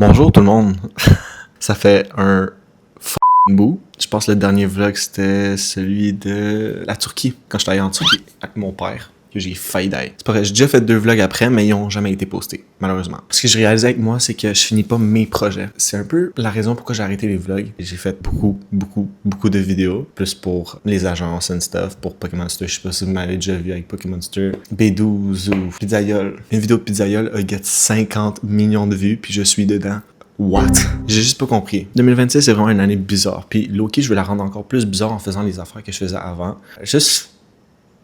Bonjour tout le monde. Ça fait un bout. Je pense que le dernier vlog c'était celui de la Turquie, quand j'étais allé en Turquie avec mon père, que j'ai failli d'aller. C'est pas vrai, j'ai déjà fait 2 vlogs après, mais ils ont jamais été postés, malheureusement. Ce que j'ai réalisé avec moi, c'est que je finis pas mes projets. C'est un peu la raison pourquoi j'ai arrêté les vlogs. J'ai fait beaucoup de vidéos, plus pour les agences and stuff, pour Pokémon Monster. Je sais pas si vous m'avez déjà vu avec Pokémon Monster. B12 ou Pizzaiole. Une vidéo de Pizzaiole a get 50 millions de vues, puis je suis dedans. What? J'ai juste pas compris. 2026, c'est vraiment une année bizarre. Puis Loki, je vais la rendre encore plus bizarre en faisant les affaires que je faisais avant. Juste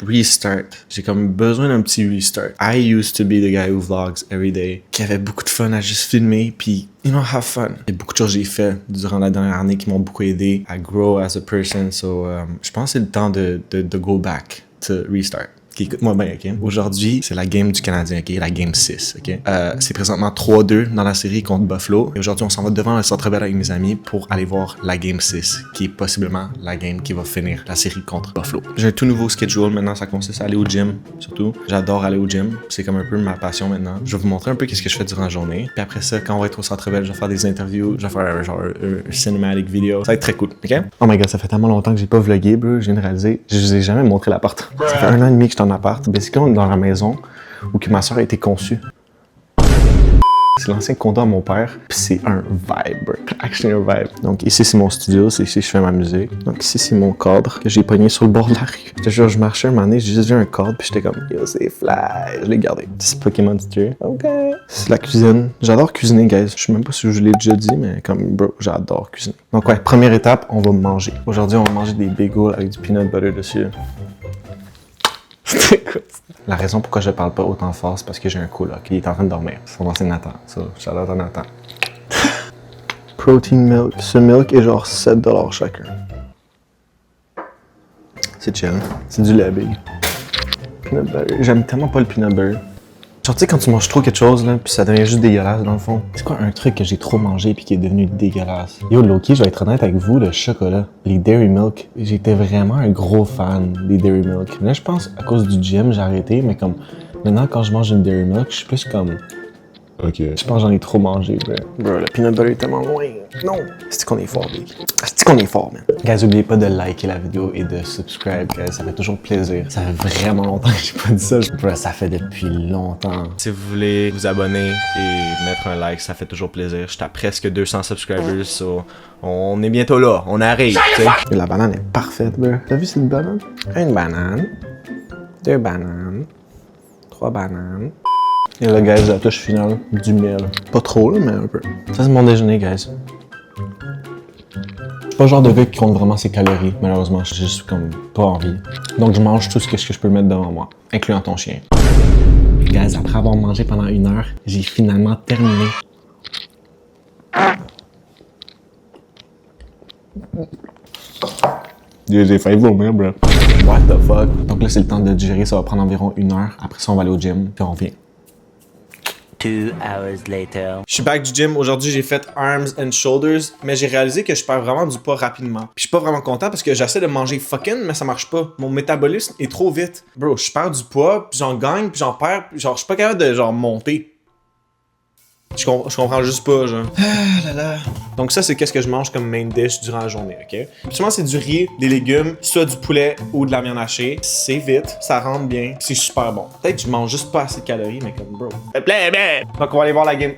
restart. J'ai comme besoin d'un petit restart. I used to be the guy who vlogs every day, qui avait beaucoup de fun à juste filmer, puis have fun. Il y a beaucoup de choses que j'ai fait durant la dernière année qui m'ont beaucoup aidé à grow as a person. So, je pense que c'est le temps de go back to restart. Écoute-moi bien, ok? Aujourd'hui, c'est la game du Canadien, ok? La game 6, ok? C'est présentement 3-2 dans la série contre Buffalo. Et aujourd'hui, on s'en va devant le Centre Bell avec mes amis pour aller voir la game 6, qui est possiblement la game qui va finir la série contre Buffalo. J'ai un tout nouveau schedule maintenant, ça consiste à aller au gym, surtout. J'adore aller au gym, c'est comme un peu ma passion maintenant. Je vais vous montrer un peu qu'est-ce que je fais durant la journée. Puis après ça, quand on va être au Centre Bell, je vais faire des interviews, je vais faire genre un cinematic video. Ça va être très cool, ok? Oh my god, ça fait tellement longtemps que j'ai pas vlogué, bro. Je viens de réaliser, je vous ai jamais montré l'appart. Ça fait 1 an et demi que je suis en appart. Basically, on est dans la maison où que ma soeur a été conçue. C'est l'ancien condo à mon père, puis c'est un vibe, bro. Actually un vibe. Donc ici c'est mon studio, c'est ici que je fais ma musique. Donc ici c'est mon cadre que j'ai pogné sur le bord de la rue. Je te jure, je marchais un moment donné, j'ai juste vu un cadre, puis j'étais comme yo c'est fly, je l'ai gardé. C'est Pokémon Monster. Ok. C'est la cuisine. J'adore cuisiner, guys. Je sais même pas si je l'ai déjà dit, mais comme bro, j'adore cuisiner. Donc ouais, première étape, on va manger. Aujourd'hui on va manger des bagels avec du peanut butter dessus. La raison pourquoi je parle pas autant fort, c'est parce que j'ai un coloc. Il est en train de dormir. Son nom c'est Nathan. Ça, j'adore Nathan. Protein milk. Ce milk est genre 7$ chacun. C'est chill. C'est du lait big. Peanut butter. J'aime tellement pas le peanut butter. Genre, tu sais, quand tu manges trop quelque chose, là, puis ça devient juste dégueulasse, dans le fond. C'est quoi un truc que j'ai trop mangé puis qui est devenu dégueulasse? Yo, Loki, je vais être honnête avec vous, le chocolat, les Dairy Milk. J'étais vraiment un gros fan des Dairy Milk. Là, je pense, à cause du gym, j'ai arrêté, mais comme, maintenant, quand je mange une Dairy Milk, je suis plus comme... Ok. Je pense que j'en ai trop mangé, bro. Bro, le peanut butter est tellement loin. Non! C'est qu'on est fort, big. C'est qu'on est fort, man. Guys, n'oubliez pas de liker la vidéo et de subscribe, guys. Ça fait toujours plaisir. Ça fait vraiment longtemps que j'ai pas dit ça. Bro, ça fait depuis longtemps. Si vous voulez vous abonner et mettre un like, ça fait toujours plaisir. J'étais à presque 200 subscribers, so on est bientôt là. On arrive, tu sais. La banane est parfaite, bro. T'as vu cette banane? Une banane. 2 bananes. 3 bananes. Et là, guys, la touche finale, du miel. Pas trop, là, mais un peu. Ça, c'est mon déjeuner, guys. Je suis pas le genre de gars qui compte vraiment ses calories, malheureusement. J'ai juste comme pas envie. Donc, je mange tout ce que je peux mettre devant moi, incluant ton chien. Guys, après avoir mangé pendant 1 heure, j'ai finalement terminé. J'ai failli vomir, bro. What the fuck? Donc là, c'est le temps de digérer. Ça va prendre environ 1 heure. Après ça, on va aller au gym, puis on revient. 2 hours later. Je suis back du gym. Aujourd'hui, j'ai fait arms and shoulders, mais j'ai réalisé que je perds vraiment du poids rapidement. Puis je suis pas vraiment content parce que j'essaie de manger fucking, mais ça marche pas. Mon métabolisme est trop vite. Bro, je perds du poids, puis j'en gagne, puis j'en perds, puis genre, je suis pas capable de genre monter. Je comprends juste pas, genre. Ah là là. Donc ça, c'est qu'est-ce que je mange comme main dish durant la journée, ok? Souvent, c'est du riz, des légumes, soit du poulet ou de la viande hachée. C'est vite, ça rentre bien, c'est super bon. Peut-être que je mange juste pas assez de calories, mais comme bro. Donc on va aller voir la game.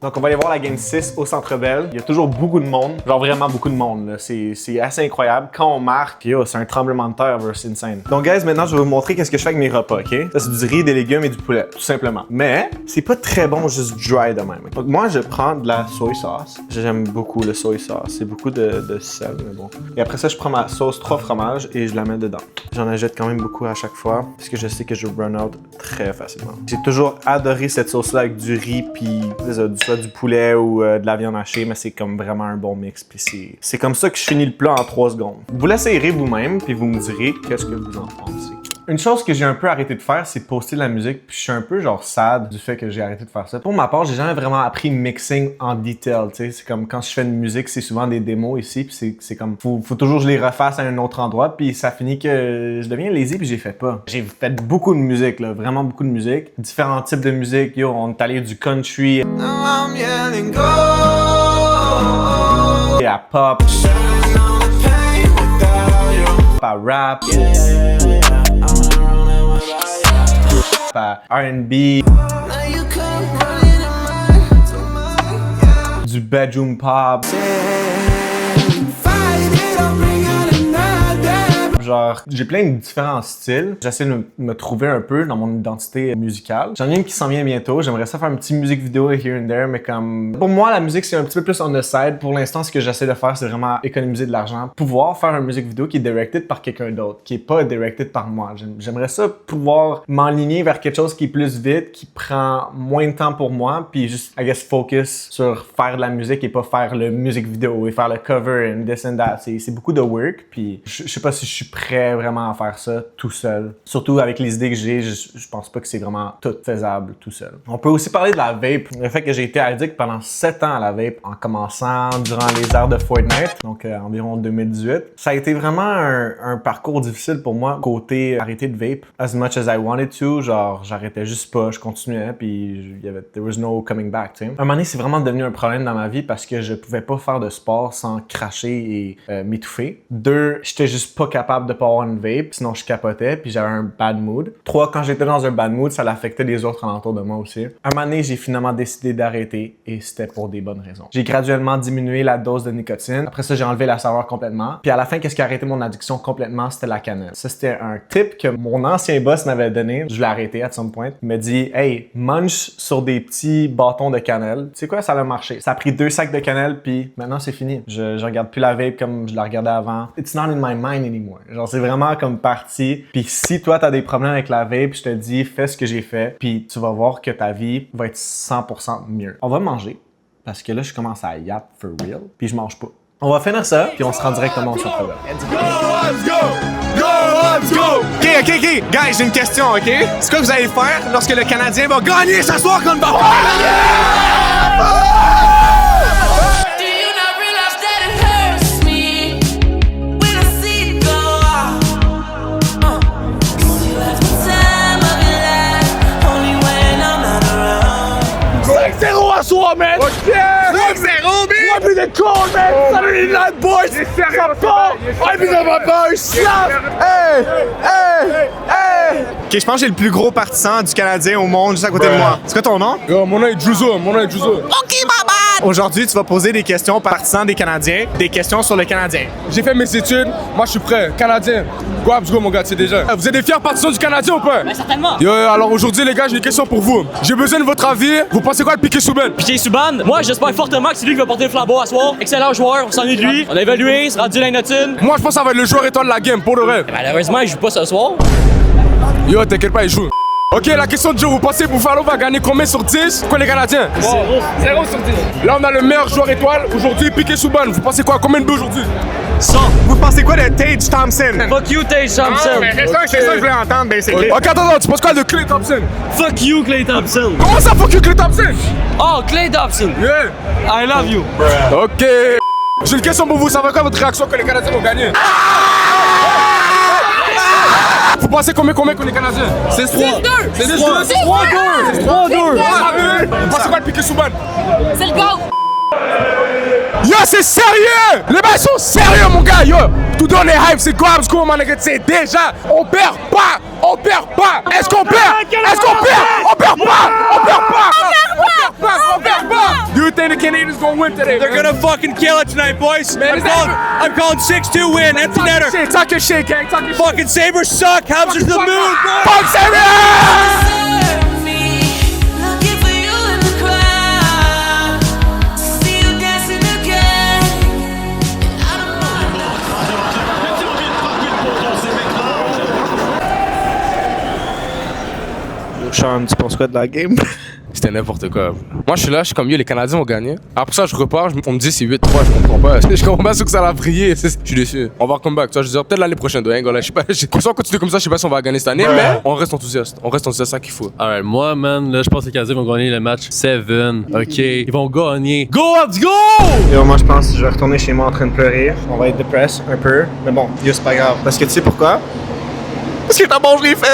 Donc, on va aller voir la Game 6 au Centre Bell. Il y a toujours beaucoup de monde. Genre vraiment beaucoup de monde, là. C'est assez incroyable. Quand on marque, yo, c'est un tremblement de terre, bro. C'est insane. Donc, guys, maintenant, je vais vous montrer qu'est-ce que je fais avec mes repas, OK? Ça, c'est du riz, des légumes et du poulet, tout simplement. Mais, c'est pas très bon juste dry de même. Donc, moi, je prends de la soy sauce. J'aime beaucoup le soy sauce. C'est beaucoup de sel, mais bon. Et après ça, je prends ma sauce 3 fromages et je la mets dedans. J'en achète quand même beaucoup à chaque fois parce que je sais que je run out très facilement. J'ai toujours adoré cette sauce-là avec du riz puis du poulet ou de la viande hachée, mais c'est comme vraiment un bon mix. Puis c'est comme ça que je finis le plat en 3 secondes. Vous l'essayerez vous-même, puis vous me direz qu'est-ce que vous en pensez. Une chose que j'ai un peu arrêté de faire, c'est poster de la musique. Puis je suis un peu genre sad du fait que j'ai arrêté de faire ça. Pour ma part, j'ai jamais vraiment appris mixing en detail. Tu sais, c'est comme quand je fais de musique, c'est souvent des démos ici. Puis c'est comme faut toujours que je les refasse à un autre endroit. Puis ça finit que je deviens lazy puis j'ai fait pas. J'ai fait beaucoup de musique là, vraiment beaucoup de musique, différents types de musique. Yo, on est allé du country à pop, à rap, à R&B, du bedroom pop. Genre, j'ai plein de différents styles. J'essaie de me trouver un peu dans mon identité musicale. J'en ai une qui s'en vient bientôt. J'aimerais ça faire une petite musique vidéo here and there, mais comme... Pour moi, la musique, c'est un petit peu plus on the side. Pour l'instant, ce que j'essaie de faire, c'est vraiment économiser de l'argent. Pouvoir faire une musique vidéo qui est directed par quelqu'un d'autre, qui est pas directed par moi. J'aimerais ça pouvoir m'enligner vers quelque chose qui est plus vite, qui prend moins de temps pour moi, puis juste, I guess, focus sur faire de la musique et pas faire le musique vidéo et faire le cover and this and that. C'est beaucoup de work, puis je sais pas si je suis prêt vraiment à faire ça tout seul. Surtout avec les idées que j'ai, je pense pas que c'est vraiment tout faisable tout seul. On peut aussi parler de la vape. Le fait que j'ai été addict pendant 7 ans à la vape, en commençant durant les ères de Fortnite, donc environ 2018. Ça a été vraiment un parcours difficile pour moi, côté arrêter de vape. As much as I wanted to, genre j'arrêtais juste pas, je continuais, puis there was no coming back, tu sais. Un moment donné, c'est vraiment devenu un problème dans ma vie parce que je pouvais pas faire de sport sans cracher et m'étouffer. 2, j'étais juste pas capable de pas avoir une vape, sinon je capotais, puis j'avais un bad mood. 3, quand j'étais dans un bad mood, ça l'affectait les autres alentours de moi aussi. Un moment donné, j'ai finalement décidé d'arrêter et c'était pour des bonnes raisons. J'ai graduellement diminué la dose de nicotine. Après ça, j'ai enlevé la saveur complètement. Puis à la fin, qu'est-ce qui a arrêté mon addiction complètement? C'était la cannelle. Ça, c'était un tip que mon ancien boss m'avait donné. Je l'ai arrêté à some point. Il m'a dit, hey, munch sur des petits bâtons de cannelle. Tu sais quoi? Ça a marché. Ça a pris 2 sacs de cannelle, puis maintenant, c'est fini. Je regarde plus la vape comme je la regardais avant. It's not in my mind anymore. Genre, c'est vraiment comme parti. Puis si toi, t'as des problèmes avec la vape, je te dis, fais ce que j'ai fait, puis tu vas voir que ta vie va être 100% mieux. On va manger, parce que là, je commence à yap for real, puis je mange pas. On va finir ça, puis on se rend directement sur le problème. Let's go! Let's go! OK. Guys, j'ai une question, OK? C'est quoi que vous allez faire lorsque le Canadien va gagner ce soir contre Buffalo? À soi, man! 5-0, man! What be the call, man? Saturday night, boys! Ça part! I be the boys! Slap! Hey! Ok, je pense que j'ai le plus gros partisan du Canadien au monde juste à côté de moi. C'est quoi ton nom? Yo, mon nom est Juzo. Ok, baba! Aujourd'hui, tu vas poser des questions aux partisans des Canadiens, des questions sur le Canadien. J'ai fait mes études, moi je suis prêt. Canadien. Go Habs, go mon gars, tu sais déjà. Vous êtes des fiers partisans du Canadien ou pas? Ben certainement! Yo, alors aujourd'hui les gars, j'ai une question pour vous. J'ai besoin de votre avis. Vous pensez quoi de Piqué Souban? Piqué Souban, moi j'espère fortement que c'est lui qui va porter le flambeau à soir. Excellent joueur, on s'ennuie de lui. On a évalué, c'est rendu l'Inotine. Moi je pense que ça va être le joueur étoile de la game, pour le rêve. Malheureusement, il joue pas ce soir. Yo, t'inquiète pas, il joue. Ok, la question de Joe, vous pensez que Buffalo va gagner combien sur 10? Quoi les Canadiens? 0 sur 10. Là on a le meilleur joueur étoile, aujourd'hui Piqué Souban. Vous pensez quoi? Combien de buts aujourd'hui? 100. Vous pensez quoi de Tage Thompson? Fuck you, Tage Thompson. C'est ça que je voulais entendre, basically. Ok, attends, tu penses quoi de Klay Thompson? Fuck you, Klay Thompson. Comment ça, fuck you, Klay Thompson? Oh, Klay Thompson. Yeah. I love you. Ok. J'ai une question pour vous, ça va quoi votre réaction que les Canadiens vont gagner? Vous pensez combien que les Canadiens? C'est 3. C'est 3-2. Vous pensez quoi de Piqué Souban? C'est le go! Yo, c'est sérieux! Les mecs sont sérieux, mon gars! Yo, tout dans les hypes, c'est quoi, parce qu'on m'a c'est déjà, on perd pas! Est-ce qu'on perd? On perd pas! Do you think the Canadians gonna win today? They're gonna fucking kill it tonight, boys. Man, I'm calling 6-2 win, empty netter. Talk your shit, gang. Talk your shit. Fucking Sabres suck. Habs are to the moon, boys. Fuck Sabres! Sean, tu penses quoi de la game? C'était n'importe quoi. Moi, je suis là, je suis comme, yo, les Canadiens vont gagner. Après ça, je repars, on me dit c'est 8-3, je comprends pas. Je comprends pas ce que ça a brillé. Je suis déçu. On va come back. Tu vois, je veux dire, peut-être l'année prochaine, de Angola. Je sais pas, si on continue comme ça, je sais pas si on va gagner cette année, mais on reste enthousiaste. On reste enthousiaste, c'est ça qu'il faut. Alright, moi, man, là, je pense que les Canadiens vont gagner le match 7. OK, ils vont gagner. Go, let's go! Yo, moi je pense que je vais retourner chez moi en train de pleurer. On va être depressed un peu. Mais bon, yo, c'est pas grave. Parce que tu sais pourquoi? Parce que t'as bon, je l'ai fait!